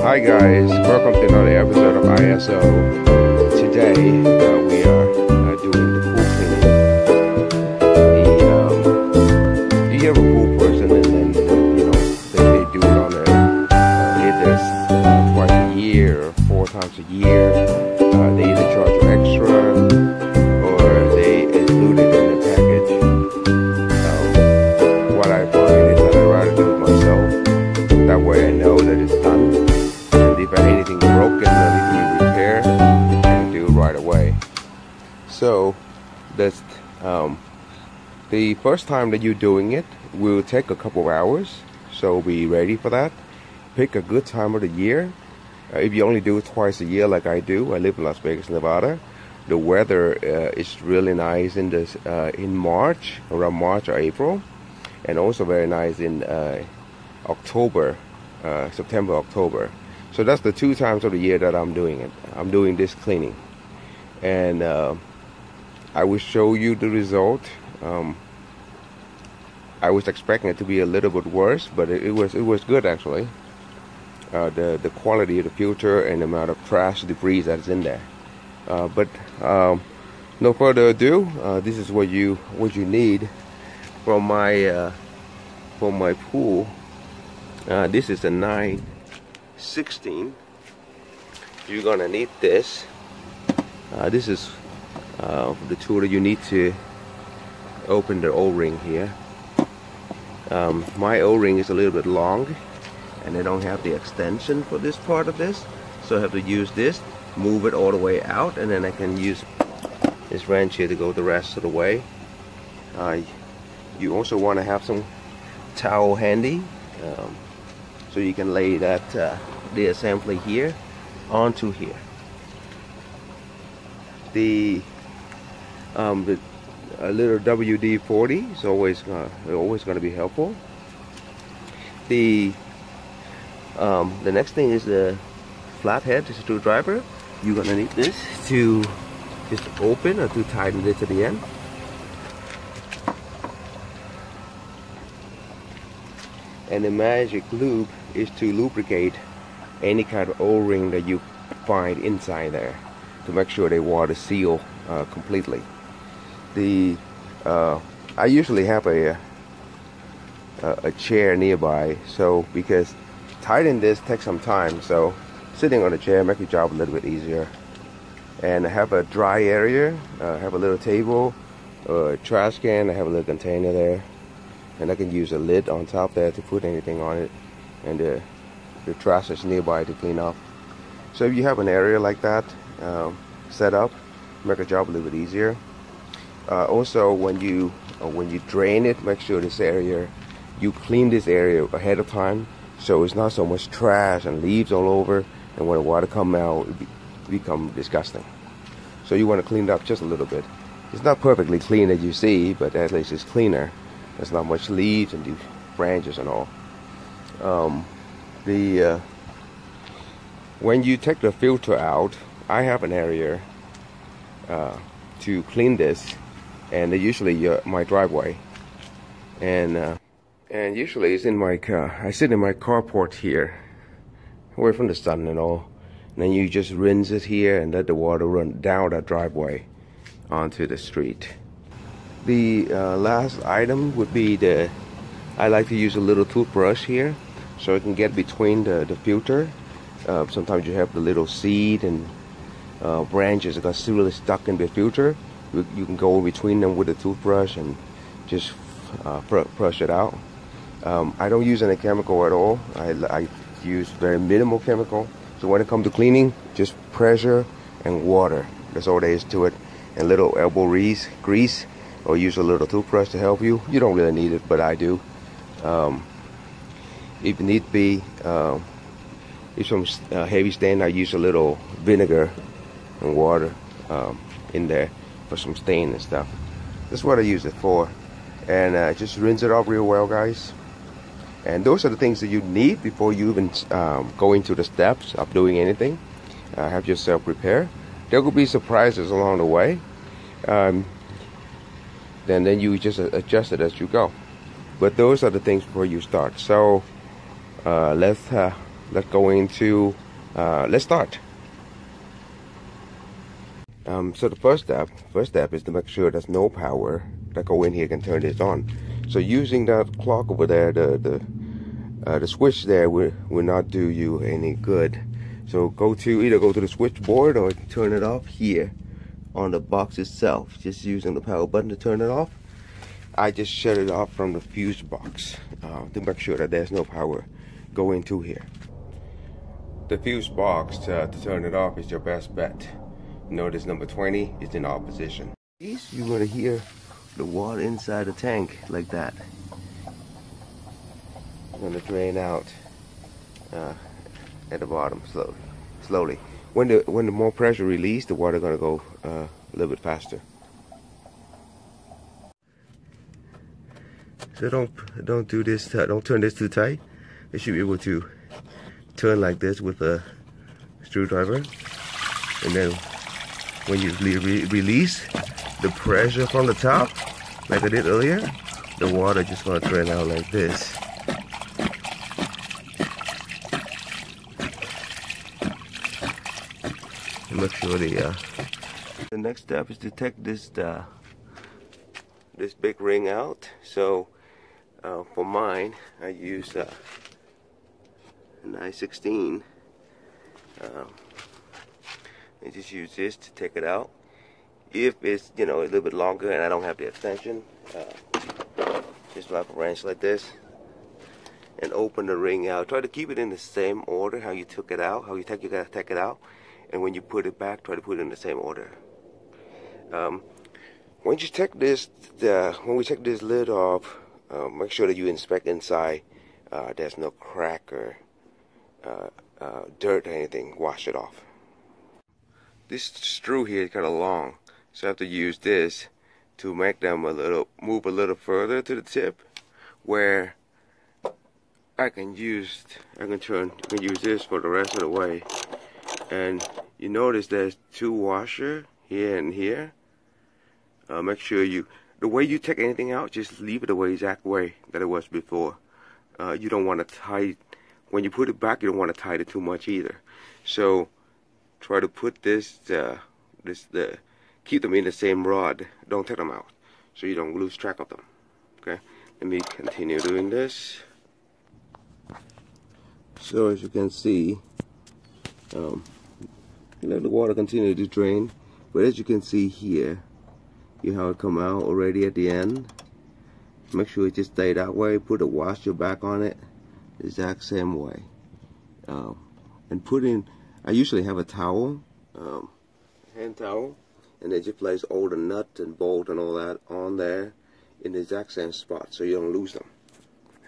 Hi guys, welcome to another episode of ISO. Today we are doing the pool cleaning. You have a pool person and then they do it on either twice a year or 4 times a year. They either charge you extra or they include it in the package. What I find is that I'd rather do it myself. That way I know that it's done. If anything broken that needs to be repaired, I can do it right away. So that's the first time that you're doing it will take a couple of hours, so be ready for that. Pick a good time of the year. If you only do it twice a year like I do, I live in Las Vegas, Nevada. The weather is really nice in March, around March or April, and also very nice in October, September, October. So that's the 2 times of the year that I'm doing it. I'm doing this cleaning, and I will show you the result. I was expecting it to be a little bit worse, but it was good actually. The quality of the filter and the amount of trash debris that's in there. But no further ado, this is what you need for my pool. This is a 9/16. You're gonna need this. This is the tool that you need to open the O-ring here. My O-ring is a little bit long and I don't have the extension for this part of this, so I have to use this, move it all the way out, and then I can use this wrench here to go the rest of the way. You also want to have some towel handy, so you can lay that the assembly here onto here. The a little WD-40 is always going to be helpful. The next thing is the flathead screwdriver. You're gonna need this to just open or to tighten it to the end. And the magic lube is to lubricate any kind of O-ring that you find inside there to make sure they water seal completely. I usually have a chair nearby, so because tightening this takes some time, so sitting on a chair makes your job a little bit easier. And I have a dry area, I have a little table, a trash can, I have a little container there, and I can use a lid on top there to put anything on it, and the trash is nearby to clean up. So if you have an area like that set up, make your job a little bit easier. Also, when you drain it, make sure you clean this area ahead of time, so it's not so much trash and leaves all over, and when the water come out, it become disgusting. So you want to clean it up just a little bit. It's not perfectly clean as you see, but at least it's cleaner. There's not much leaves and branches and all. When you take the filter out, I have an area to clean this, and usually my driveway, and usually it's in my car. I sit in my carport here, away from the sun and all, and then you just rinse it here and let the water run down that driveway onto the street. The last item would be I like to use a little toothbrush here, so it can get between the filter. Sometimes you have the little seed and branches that are still really stuck in the filter. You can go in between them with a toothbrush and just brush it out. I don't use any chemical at all. I use very minimal chemical. So when it comes to cleaning, just pressure and water. That's all there is to it. And little elbow grease, or use a little toothbrush to help you. You don't really need it, but I do. If need be, if some heavy stain, I use a little vinegar and water in there for some stain and stuff. That's what I use it for. And just rinse it off real well, guys. And those are the things that you need before you even go into the steps of doing anything. Have yourself prepare. There will be surprises along the way. Then you just adjust it as you go. But those are the things before you start. So let's let's go into, let's start. So the first step is to make sure there's no power that go in here can turn this on. So using that clock over there, the switch there will not do you any good. So either go to the switchboard or turn it off here on the box itself, just using the power button to turn it off. I just shut it off from the fuse box to make sure that there's no power going to here. The fuse box to turn it off is your best bet. Notice number 20 is in opposition. You're going to hear the water inside the tank like that. It's going to drain out at the bottom slowly. When the more pressure released, the water going to go a little bit faster. So don't do this. Don't turn this too tight. You should be able to turn like this with a screwdriver, and then when you release the pressure from the top, like I did earlier, the water just gonna drain out like this. And make sure the next step is to take this big ring out. So for mine, I use an I-16. I just use this to take it out. If it's, you know, a little bit longer and I don't have the extension, just wrap a wrench like this and open the ring out. Try to keep it in the same order how you took it out, you gotta take it out, and when you put it back, try to put it in the same order. When you take this, when we take this lid off, make sure that you inspect inside. There's no crack or dirt or anything. Wash it off. This screw here is kind of long, so I have to use this to make them move a little further to the tip, where I can use this for the rest of the way. And you notice there's two washers here and here. Make sure the way you take anything out, just leave it the exact way that it was before. You don't want to tighten. When you put it back, you don't want to tighten it too much either. So try to put keep them in the same rod. Don't take them out, so you don't lose track of them. Okay, let me continue doing this. So as you can see, let the water continue to drain. But as you can see here, you how it come out already at the end. Make sure it just stay that way. Put a washer back on it, the exact same way. And put in. I usually have a towel, hand towel, and then just place all the nut and bolt and all that on there in the exact same spot, so you don't lose them.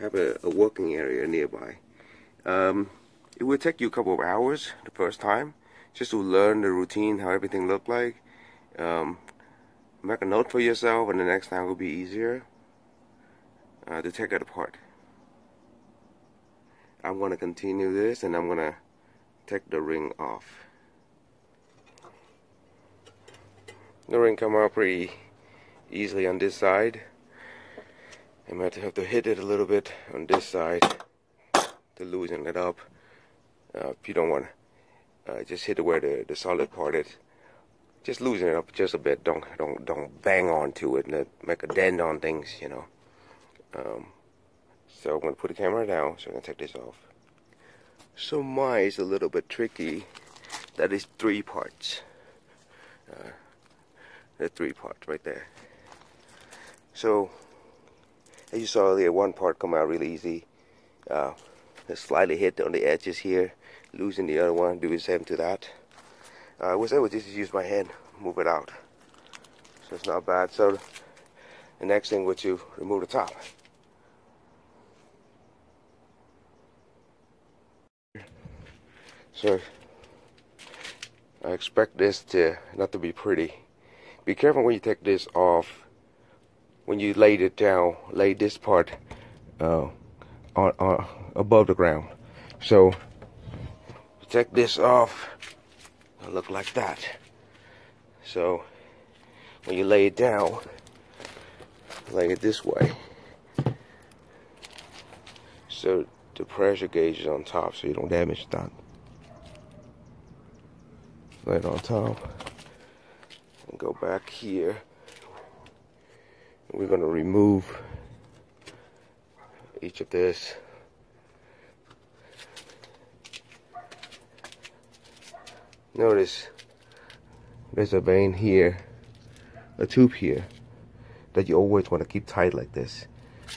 Have a working area nearby. It will take you a couple of hours the first time, just to learn the routine, how everything looked like. Make a note for yourself, and the next time will be easier to take it apart. I'm going to continue this, and I'm going to take the ring off. The ring come out pretty easily on this side. I might have to hit it a little bit on this side to loosen it up. If you don't want to just hit it where the solid part is. Just loosen it up just a bit. Don't bang onto it and make a dent on things, you know. So I'm going to put the camera down, so I'm going to take this off. So mine is a little bit tricky. That is 3 parts. The 3 parts right there. So as you saw earlier, one part come out really easy. Just slightly hit on the edges here, loosen the other one, do the same to that. I was able to just use my hand, move it out. So it's not bad. So the next thing was to remove the top. So I expect this not to be pretty. Be careful when you take this off. When you laid it down, lay this part on above the ground. So take this off, it'll look like that. So when you lay it down, lay it this way. So the pressure gauge is on top so you don't damage that. Right on top. And go back here. We're going to remove each of this. Notice there's a vein here, a tube here, that you always want to keep tight like this,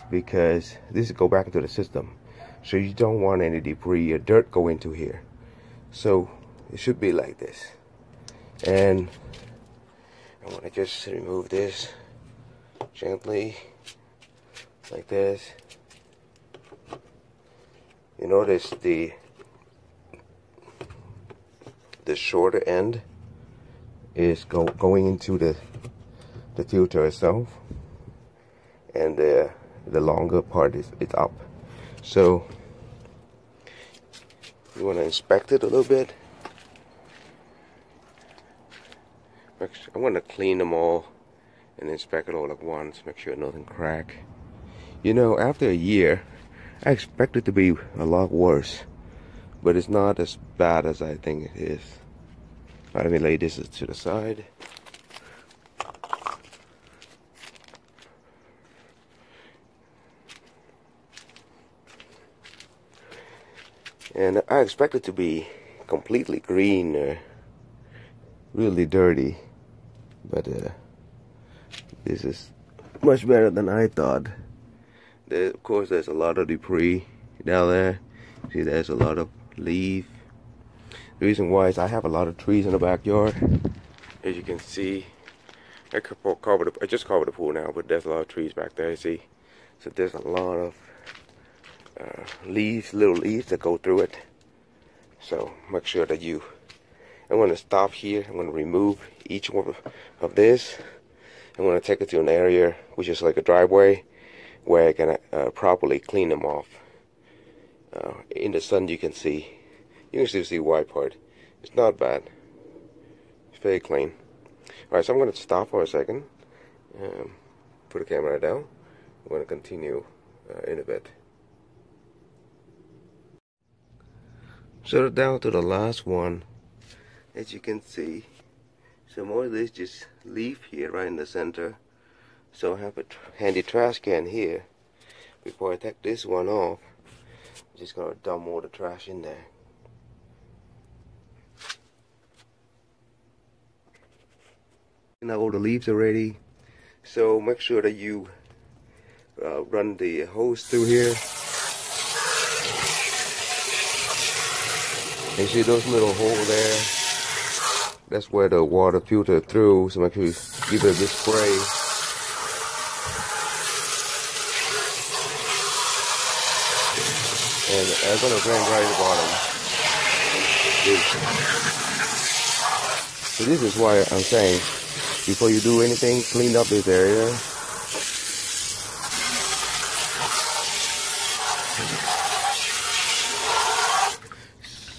because this will go back into the system. So you don't want any debris or dirt go into here. So it should be like this. And I want to just remove this gently, like this. You notice the shorter end is going into the filter itself, and the longer part is up. So you want to inspect it a little bit. I want to clean them all and inspect it all at once, make sure nothing crack. You know, after a year, I expect it to be a lot worse, but it's not as bad as I think it is. Let me lay this to the side. And I expect it to be completely green or really dirty, but this is much better than I thought. Of course, there's a lot of debris down there. See, there's a lot of leaf. The reason why is I have a lot of trees in the backyard. As you can see, I just covered the pool now, but there's a lot of trees back there, see? So there's a lot of leaves, little leaves that go through it. So make sure that I'm going to stop here. I'm going to remove each one of this. I'm going to take it to an area which is like a driveway where I can properly clean them off. In the sun you can still see white part. It's not bad. It's very clean. Alright, so I'm going to stop for a second. Put the camera down. I'm going to continue in a bit. So down to the last one. As you can see, some more of this just leaf here right in the center. So I have a handy trash can here. Before I take this one off, I'm just going to dump all the trash in there. Now all the leaves are ready, so make sure that you run the hose through here. And see those little holes there? That's where the water filters through, so make sure you give it a good spray. And I'm going to drain right at the bottom. So this is why I'm saying, before you do anything, clean up this area.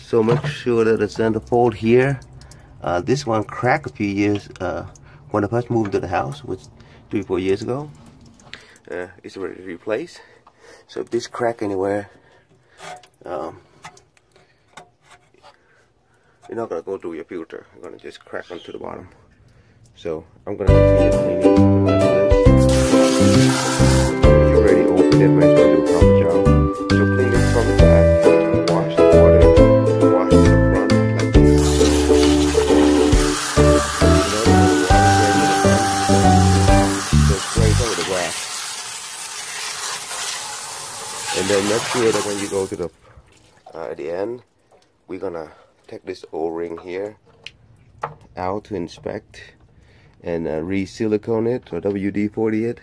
So make sure that the centerfold here, this one cracked a few years when I first moved to the house, which 3-4 years ago. It's ready to replace. So if this crack anywhere, you're not gonna go through your filter. You're gonna just crack onto the bottom. So I'm gonna continue cleaning the rest of this. You already opened it, might as well do a proper job. So clean it from the back, wash the water, wash the front like this. So spray over the grass. And then make sure that when you go to the at the end, we're gonna take this O-ring here out to inspect and re-silicone it or WD-40 it.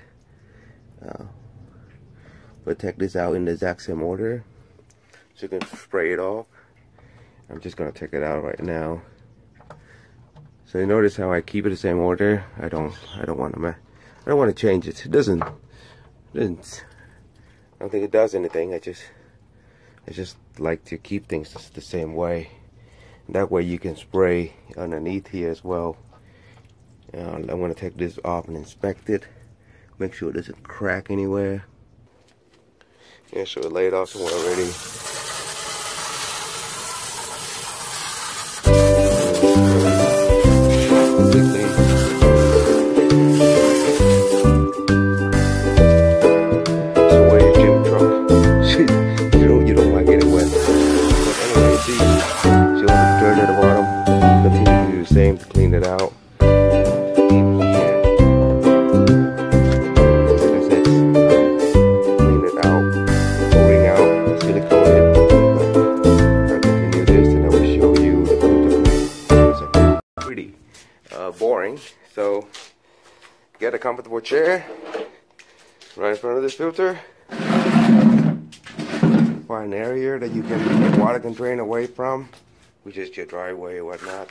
But take this out in the exact same order so you can spray it off. I'm just gonna take it out right now. So you notice how I keep it the same order. I don't want to change it. It doesn't. I don't think it does anything. I just like to keep things the same way. That way you can spray underneath here as well. I'm going to take this off and inspect it. Make sure it doesn't crack anywhere. Yeah, so it laid off somewhere already. You don't mind getting wet. But anyway, see, so the dirt at the bottom. Continue to do the same to clean it out. In here, like I said, clean it out, pouring out, silicone it. I'll continue this, and I will show you the filter clean. It's pretty boring. So get a comfortable chair right in front of this filter. Find an area that water can drain away from, which is your driveway or whatnot.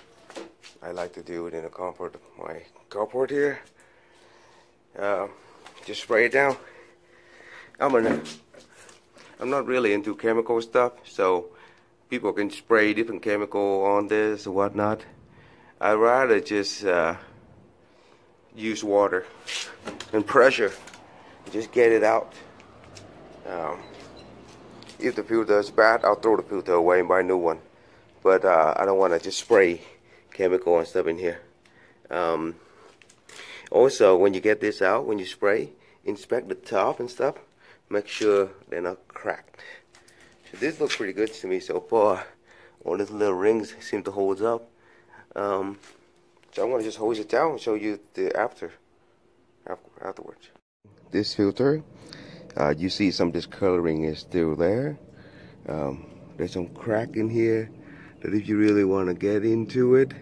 I like to do it in the comfort of my carport here. Just spray it down. I'm not really into chemical stuff, so people can spray different chemical on this or whatnot. I'd rather just use water and pressure. Just get it out. If the filter is bad, I'll throw the filter away and buy a new one. But I don't want to just spray chemical and stuff in here. Also, when you get this out, when you spray, inspect the top and stuff. Make sure they're not cracked. So this looks pretty good to me so far. All these little rings seem to hold up. So I'm going to just hose it down and show you the afterwards. This filter, you see some discoloring is still there. There's some crack in here that if you really want to get into it,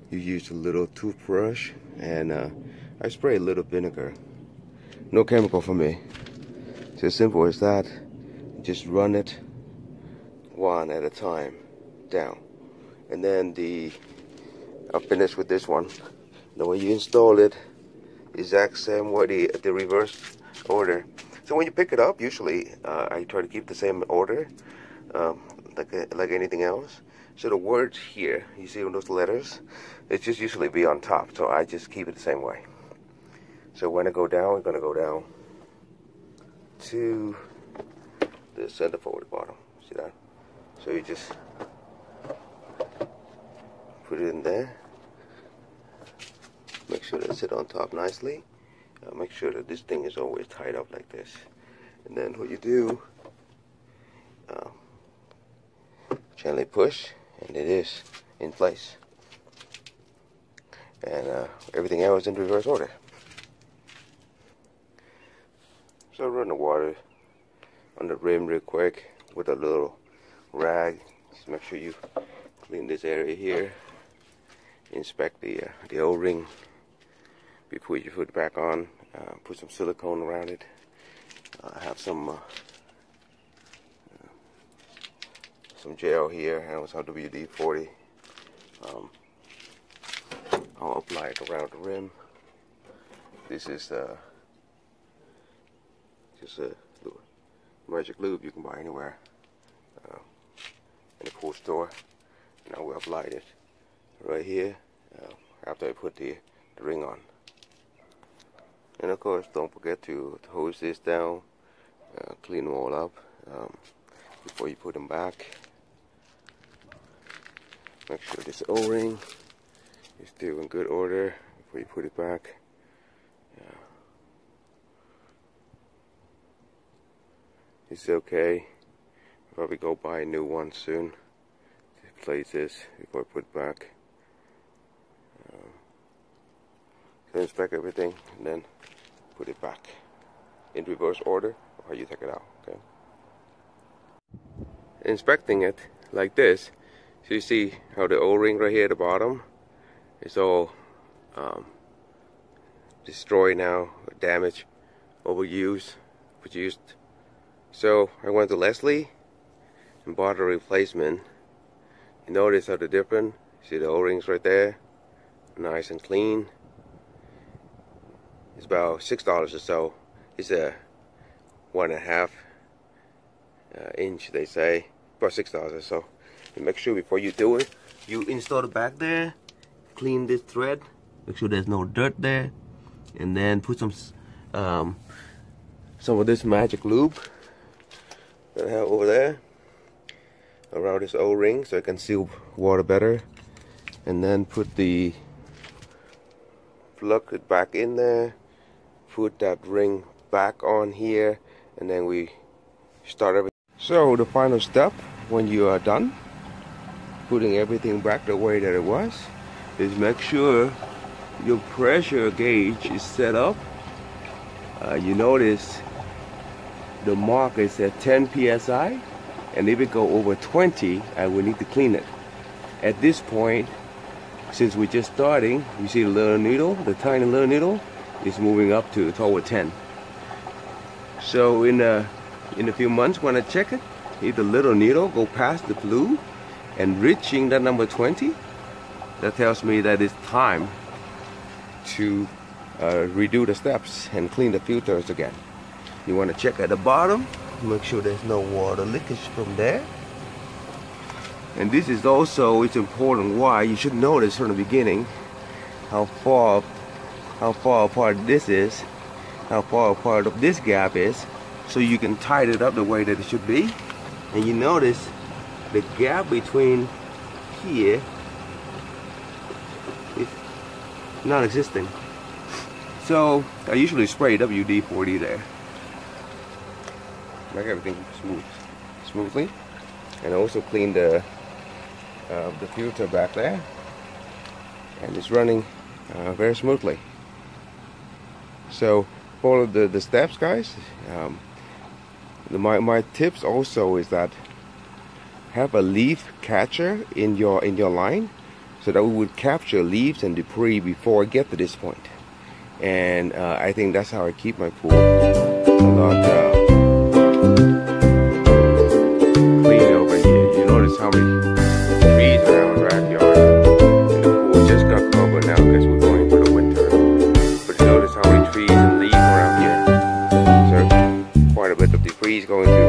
you use a little toothbrush and I spray a little vinegar. No chemical for me. It's as simple as that. Just run it one at a time down. And then I'll finish with this one. The way you install it, exact same way the reverse order. So when you pick it up, usually I try to keep the same order, like anything else. So the words here, you see those letters, it just usually be on top. So I just keep it the same way. So when I go down, we're gonna go down to the centerfold at the bottom. See that? So you just put it in there. Make sure that it sits on top nicely. Make sure that this thing is always tied up like this. And then what you do, gently push, and it is in place. And everything else in reverse order. So run the water on the rim real quick with a little rag. Just make sure you clean this area here. Inspect the O-ring before you put it back on. Put some silicone around it. Have some gel here, and some WD-40. I'll apply it around the rim. This is just a magic lube you can buy anywhere in a pool store. And I will apply it right here after I put the ring on. And of course, don't forget to hose this down, clean them all up before you put them back. Make sure this O-ring is still in good order before you put it back. It's okay. I'll probably go buy a new one soon. Replace this before I put it back. So inspect everything and then put it back in reverse order of how you take it out. Okay. Inspecting it like this, so you see how the O-ring right here at the bottom is all destroyed now, damaged, overused, produced. So I went to Leslie and bought a replacement. You notice how they're different. See the O-rings right there, nice and clean. It's about $6 or so. It's a 1.5 inch, they say, about $6 or so. And make sure before you do it, you install the back there, clean this thread, make sure there's no dirt there, and then put some of this magic lube that I have over there around this O-ring so I can seal water better, and then put the plug it back in there, put that ring back on here, and then we start everything. So the final step when you are done putting everything back the way that it was is make sure your pressure gauge is set up. You notice the mark is at 10 psi, and if it go over 20, I will need to clean it. At this point, since we're just starting, you see the little needle, the tiny little needle is moving up toward 10. So in a few months when I check it, if the little needle go past the blue and reaching that number 20, that tells me that it's time to redo the steps and clean the filters again. You want to check at the bottom, make sure there's no water leakage from there. And this is also, it's important why you should notice from the beginning how far apart this is, how far apart of this gap is, so you can tighten it up the way that it should be. And you notice the gap between here is non-existent. So I usually spray WD-40 there, make everything smoothly, and also clean the filter back there, and it's running very smoothly. So follow the steps, guys. My tips also is that have a leaf catcher in your line, so that we would capture leaves and debris before I get to this point. And I think that's how I keep my pool a lot clean over here. You notice how many trees around the backyard, and the pool just got covered now because we're going for the winter. But you notice how many trees and leaves around here. So quite a bit of debris going to